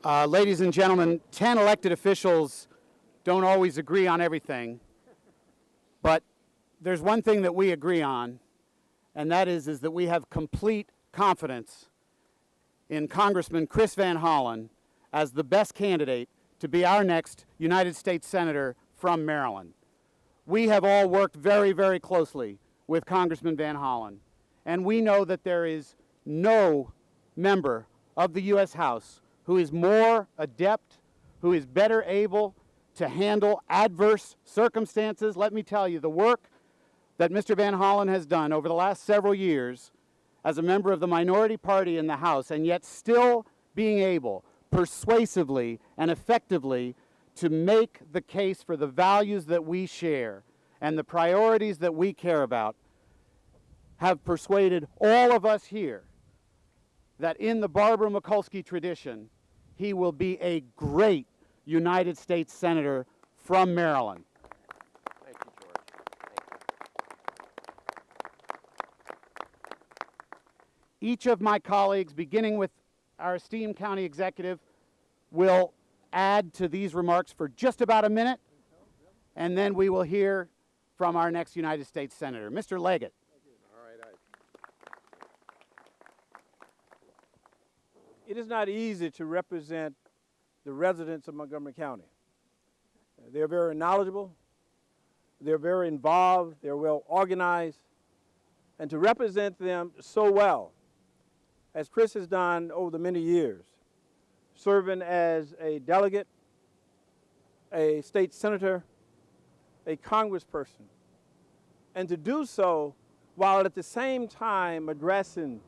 Ladies and gentlemen, 10 elected officials don't always agree on everything, but there's one thing that we agree on, and that is that we have complete confidence in Congressman Chris Van Hollen as the best candidate to be our next United States Senator from Maryland. We have all worked very, very closely with Congressman Van Hollen, and we know that there is no member of the U.S. House who is more adept, who is better able to handle adverse circumstances. Let me tell you, the work that Mr. Van Hollen has done over the last several years as a member of the minority party in the House, and yet still being able persuasively and effectively to make the case for the values that we share and the priorities that we care about, have persuaded all of us here that in the Barbara Mikulski tradition, he will be a great United States Senator from Maryland. Thank you, George. Thank you. Each of my colleagues, beginning with our esteemed county executive, will add to these remarks for just about a minute, and then we will hear from our next United States Senator. Mr. Leggett. All right. It is not easy to represent the residents of Montgomery County. They're very knowledgeable, they're very involved, they're well organized, and to represent them so well, as Chris has done over the many years, serving as a delegate, a state senator, a congressperson, and to do so while at the same time addressing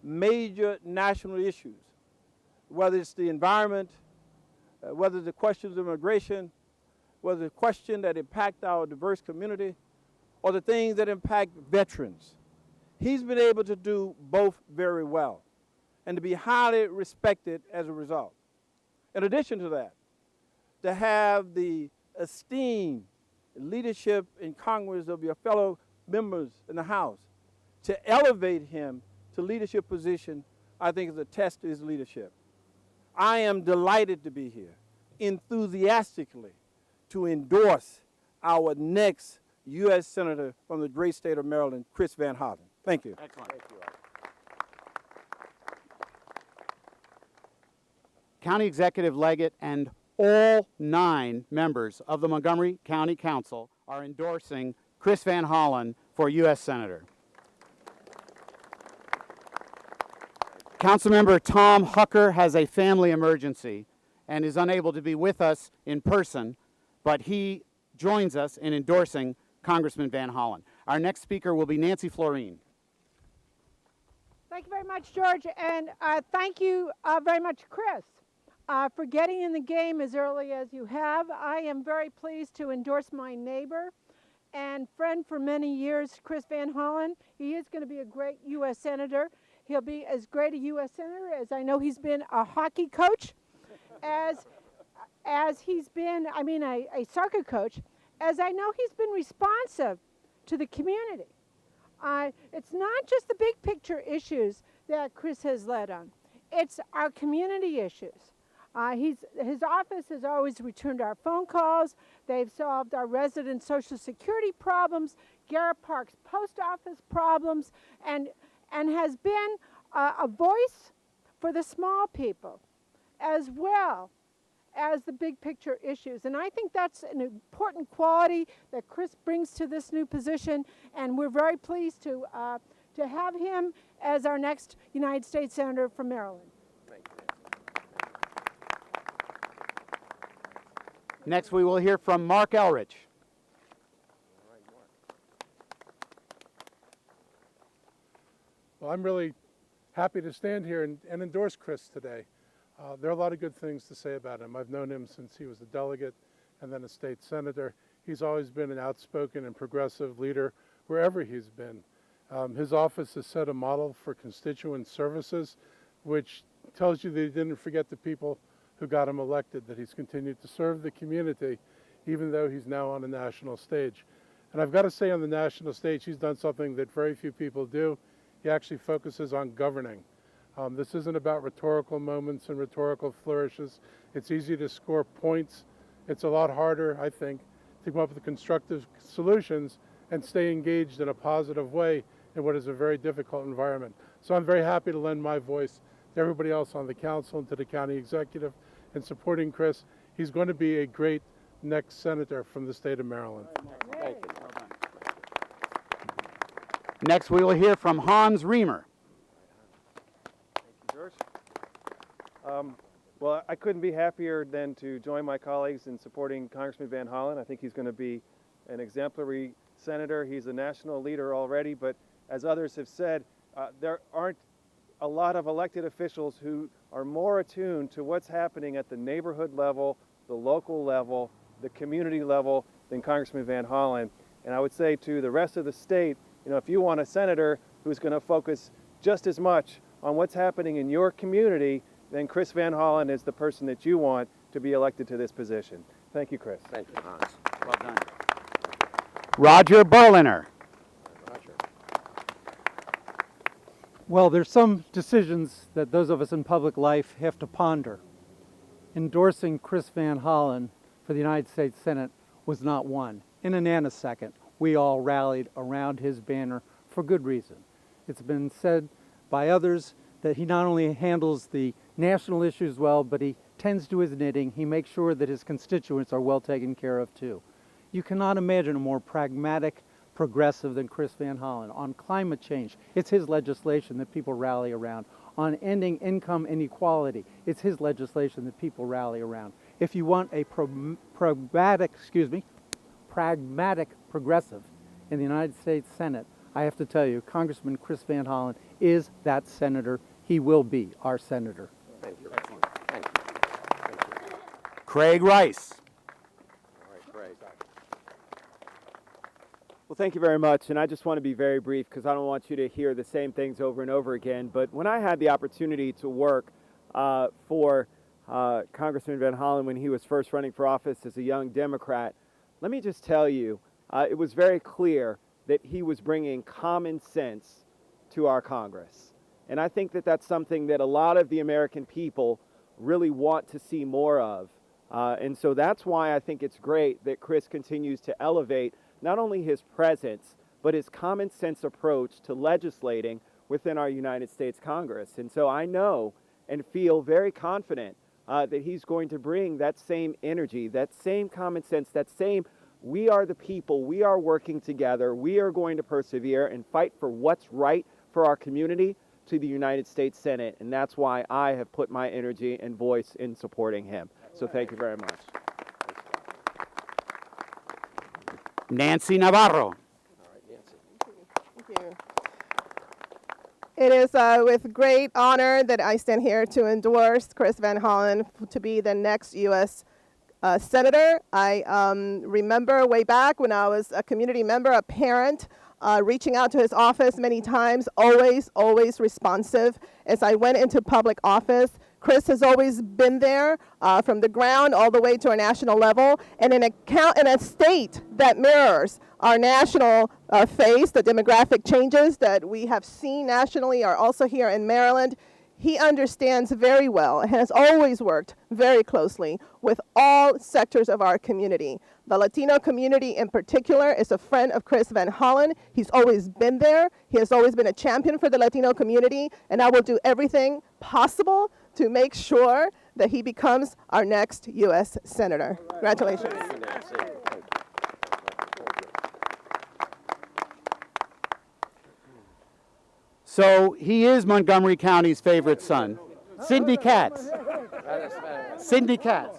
major national issues, whether it's the environment, whether the questions of immigration, whether the question that impact our diverse community, or the things that impact veterans. He's been able to do both very well and to be highly respected as a result. In addition to that, to have the esteemed leadership in Congress of your fellow members in the House to elevate him to leadership position, I think is a test to his leadership. I am delighted to be here, enthusiastically to endorse our next U.S. Senator from the great state of Maryland, Chris Van Hollen. Thank you. Excellent. Thank you. County Executive Leggett and all 9 members of the Montgomery County Council are endorsing Chris Van Hollen for U.S. Senator. Councilmember Tom Hucker has a family emergency and is unable to be with us in person, but he joins us in endorsing Congressman Van Hollen. Our next speaker will be Nancy Florine. Thank you very much, George, and thank you very much, Chris, for getting in the game as early as you have. I am very pleased to endorse my neighbor and friend for many years, Chris Van Hollen. He is going to be a great U.S. Senator. He'll be as great a U.S. Senator as I know he's been a hockey coach, as he's been, a soccer coach, as I know he's been responsive to the community. It's not just the big picture issues that Chris has led on. It's our community issues. His office has always returned our phone calls. They've solved our resident Social Security problems, Garrett Park's post office problems, and has been a voice for the small people as well as the big picture issues. And I think that's an important quality that Chris brings to this new position, and we're very pleased to have him as our next United States Senator from Maryland. Thank you. Next, we will hear from Mark Elrich. All right, Mark. Well, I'm really happy to stand here and endorse Chris today. There are a lot of good things to say about him. I've known him since he was a delegate and then a state senator. He's always been an outspoken and progressive leader wherever he's been. His office has set a model for constituent services, which tells you that he didn't forget the people who got him elected, that he's continued to serve the community, even though he's now on a national stage. And I've got to say, on the national stage, he's done something that very few people do. He actually focuses on governing. This isn't about rhetorical moments and rhetorical flourishes. It's easy to score points. It's a lot harder, I think, to come up with constructive solutions and stay engaged in a positive way in what is a very difficult environment. So I'm very happy to lend my voice to everybody else on the council and to the county executive in supporting Chris. He's going to be a great next senator from the state of Maryland. Thank you. Next, we will hear from Hans Reamer. George. Well, I couldn't be happier than to join my colleagues in supporting Congressman Van Hollen. I think he's going to be an exemplary senator. He's a national leader already, but as others have said, there aren't a lot of elected officials who are more attuned to what's happening at the neighborhood level, the local level, the community level than Congressman Van Hollen. And I would say to the rest of the state, if you want a senator who's going to focus just as much on what's happening in your community, then Chris Van Hollen is the person that you want to be elected to this position. Thank you, Chris. Thank you, Hans. Well done. Roger Berliner. Roger. Well, there's some decisions that those of us in public life have to ponder. Endorsing Chris Van Hollen for the United States Senate was not one. In a nanosecond, we all rallied around his banner for good reason. It's been said by others that he not only handles the national issues well, but he tends to his knitting. He makes sure that his constituents are well taken care of too. You cannot imagine a more pragmatic progressive than Chris Van Hollen. On climate change, it's his legislation that people rally around. On ending income inequality, it's his legislation that people rally around. If you want a pragmatic progressive in the United States Senate, I have to tell you, Congressman Chris Van Hollen is that senator. He will be our senator. Thank you. Thank you. Thank you. Craig Rice. All right, Craig. Well, thank you very much, and I just want to be very brief because I don't want you to hear the same things over and over again. But when I had the opportunity to work for Congressman Van Hollen when he was first running for office as a young Democrat, let me just tell you, it was very clear that he was bringing common sense to our Congress. And I think that that's something that a lot of the American people really want to see more of. And so that's why I think it's great that Chris continues to elevate not only his presence, but his common sense approach to legislating within our United States Congress. And so I know and feel very confident that he's going to bring that same energy, that same common sense, that same, we are the people, we are working together, we are going to persevere and fight for what's right for our community to the United States Senate. And that's why I have put my energy and voice in supporting him. So thank you very much. Nancy Navarro. All right, Nancy. Thank you. It is with great honor that I stand here to endorse Chris Van Hollen to be the next U.S. Senator. I remember way back when I was a community member, a parent, reaching out to his office many times, always responsive. As I went into public office, Chris has always been there from the ground all the way to our national level, and in a state that mirrors our national face, the demographic changes that we have seen nationally are also here in Maryland. He understands very well and has always worked very closely with all sectors of our community. The Latino community in particular is a friend of Chris Van Hollen. He's always been there. He has always been a champion for the Latino community, and I will do everything possible to make sure that he becomes our next U.S. Senator. Congratulations. Thank you, Nancy. Thank you. So he is Montgomery County's favorite son. Cindy Katz. Cindy Katz.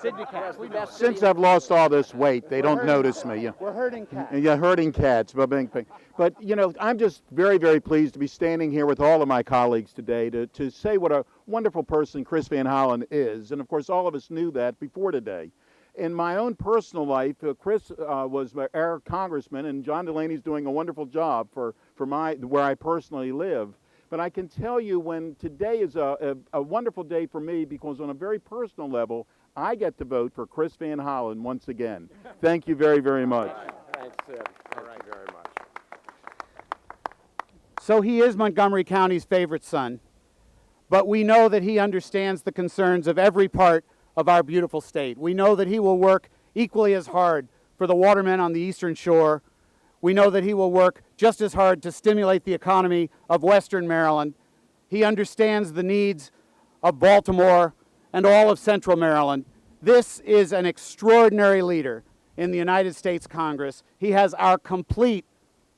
Cindy Katz. Since I've lost all this weight, they don't notice me. We're herding cats. Yeah, herding cats. But, I'm just very, very pleased to be standing here with all of my colleagues today to say what a wonderful person Chris Van Hollen is. And, of course, all of us knew that before today. In my own personal life, Chris was our congressman, and John Delaney's doing a wonderful job for where I personally live. But I can tell you when today is a wonderful day for me because on a very personal level, I get to vote for Chris Van Hollen once again. Thank you very, very much. Thanks, Sid. Thank you very much. So he is Montgomery County's favorite son, but we know that he understands the concerns of every part of our beautiful state. We know that he will work equally as hard for the watermen on the Eastern Shore. We know that he will work just as hard to stimulate the economy of Western Maryland. He understands the needs of Baltimore and all of Central Maryland. This is an extraordinary leader in the United States Congress. He has our complete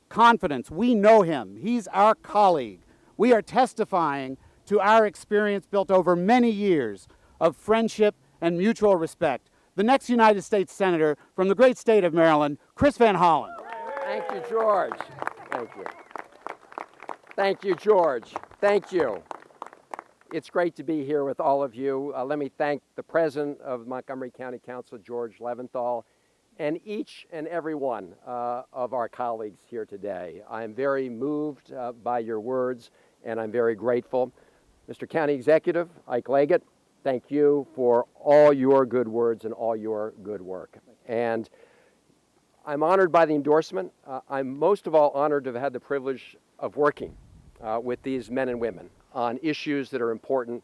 confidence. We know him. He's our colleague. We are testifying to our experience built over many years of friendship and mutual respect. The next United States Senator from the great state of Maryland, Chris Van Hollen. Thank you, George. Thank you. Thank you, George. Thank you. It's great to be here with all of you. Let me thank the President of Montgomery County Council, George Leventhal, and each and every one of our colleagues here today. I am very moved by your words, and I'm very grateful. Mr. County Executive, Ike Leggett, thank you for all your good words and all your good work. And I'm honored by the endorsement. I'm most of all honored to have had the privilege of working with these men and women on issues that are important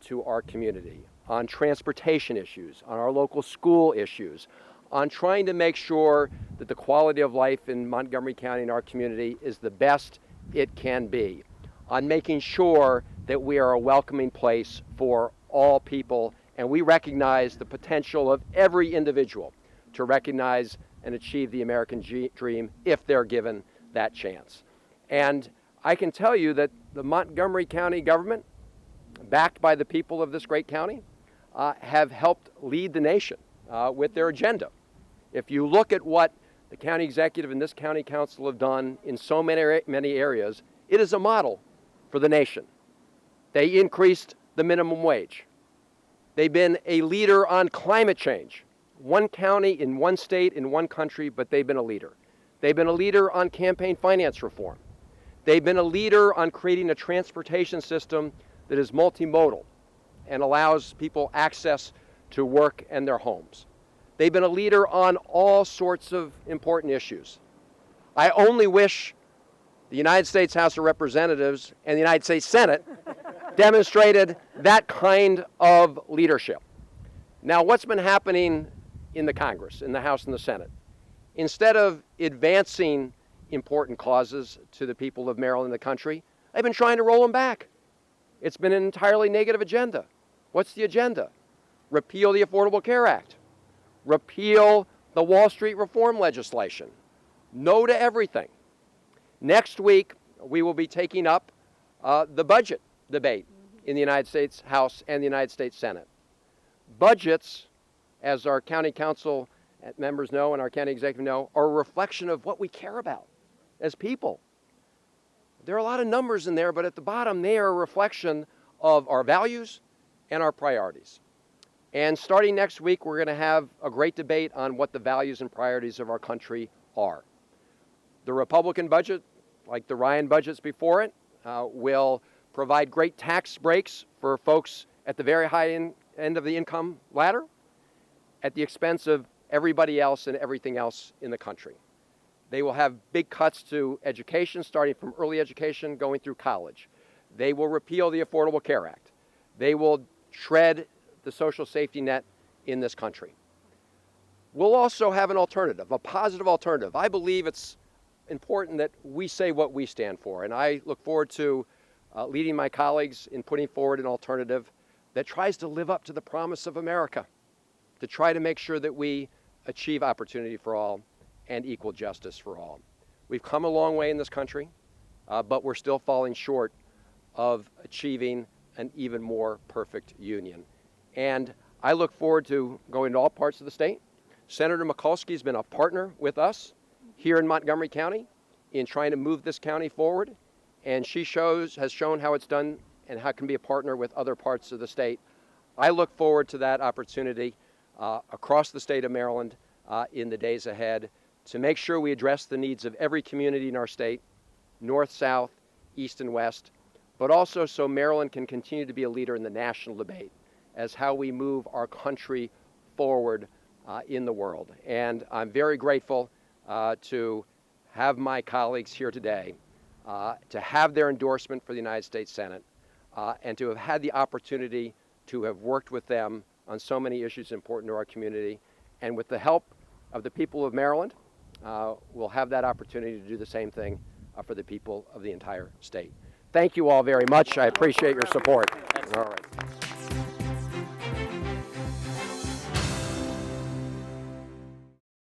to our community, on transportation issues, on our local school issues, on trying to make sure that the quality of life in Montgomery County and our community is the best it can be, on making sure that we are a welcoming place for all people, and we recognize the potential of every individual to recognize and achieve the American dream if they're given that chance. And I can tell you that the Montgomery County government, backed by the people of this great county, have helped lead the nation with their agenda. If you look at what the county executive and this county council have done in so many areas, it is a model for the nation. They increased the minimum wage. They've been a leader on climate change. One county in one state in one country, but they've been a leader. They've been a leader on campaign finance reform. They've been a leader on creating a transportation system that is multimodal and allows people access to work and their homes. They've been a leader on all sorts of important issues. I only wish the United States House of Representatives and the United States Senate demonstrated that kind of leadership. Now, what's been happening in the Congress, in the House and the Senate? Instead of advancing important causes to the people of Maryland and the country, they've been trying to roll them back. It's been an entirely negative agenda. What's the agenda? Repeal the Affordable Care Act. Repeal the Wall Street reform legislation. No to everything. Next week, we will be taking up the budget debate in the United States House and the United States Senate. Budgets, as our county council members know and our county executive know, are a reflection of what we care about as people. There are a lot of numbers in there, but at the bottom, they are a reflection of our values and our priorities. And starting next week, we're going to have a great debate on what the values and priorities of our country are. The Republican budget, like the Ryan budgets before it, will provide great tax breaks for folks at the very high end of the income ladder at the expense of everybody else and everything else in the country. They will have big cuts to education, starting from early education going through college. They will repeal the Affordable Care Act. They will shred the social safety net in this country. We'll also have an alternative, a positive alternative. I believe it's important that we say what we stand for, and I look forward to leading my colleagues in putting forward an alternative that tries to live up to the promise of America, to try to make sure that we achieve opportunity for all and equal justice for all. We've come a long way in this country, but we're still falling short of achieving an even more perfect union. And I look forward to going to all parts of the state. Senator Mikulski has been a partner with us here in Montgomery County in trying to move this county forward, and she has shown how it's done and how it can be a partner with other parts of the state. I look forward to that opportunity across the state of Maryland in the days ahead to make sure we address the needs of every community in our state, north, south, east, and west, but also so Maryland can continue to be a leader in the national debate as how we move our country forward in the world. And I'm very grateful to have my colleagues here today to have their endorsement for the United States Senate, and to have had the opportunity to have worked with them on so many issues important to our community. And with the help of the people of Maryland, we'll have that opportunity to do the same thing for the people of the entire state. Thank you all very much. I appreciate your support. All right.